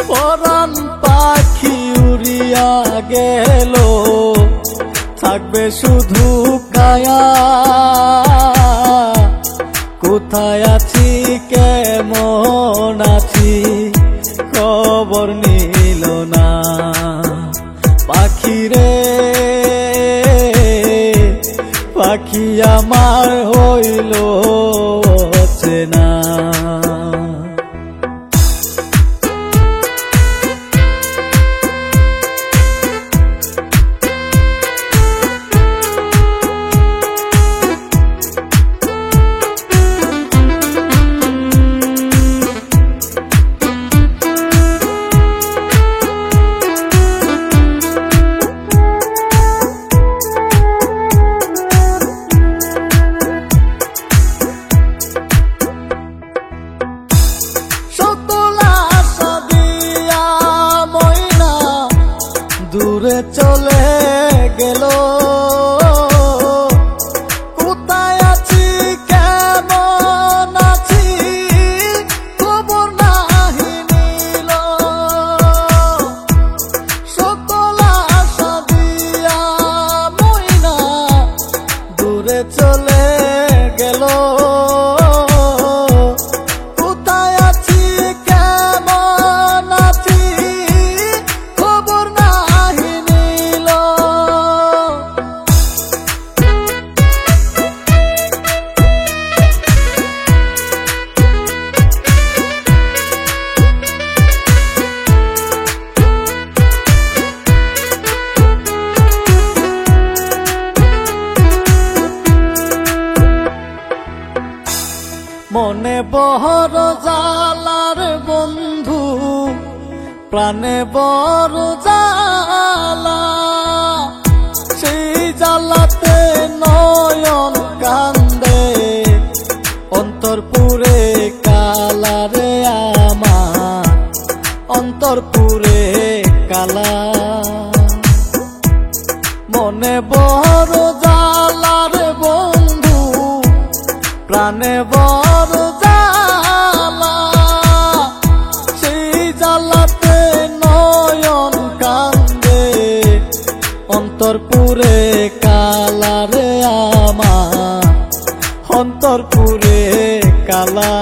পরাণ পাখি উড়িয়া গেল, থাকবে শুধু কায়া। কোথায় আছি কেমন আছি খবর নিল না। পাখি রে পাখি আমার হইল চেনা। দূরে চলে গেল, কোথায় আছি কেমন আছি খবর নাহি নিল। সকল আশা দিয়া ময়না দূরে চলে গেল, কোথায় আছি কেমন আছি খবর না। মনে বড় জালার বন্ধু, প্রাণে বড় জালা। সেই জালাতে নয়ন কান্দে, অন্তরপুরে কালারে আমার অন্তরপুরে কালা। মনে বড় জালার বন্ধু, প্রাণে বড় জালা। সেই জালাতে নয়ন কান্দে, অন্তরপুরে কালারে আমার অন্তরপুরে কালা।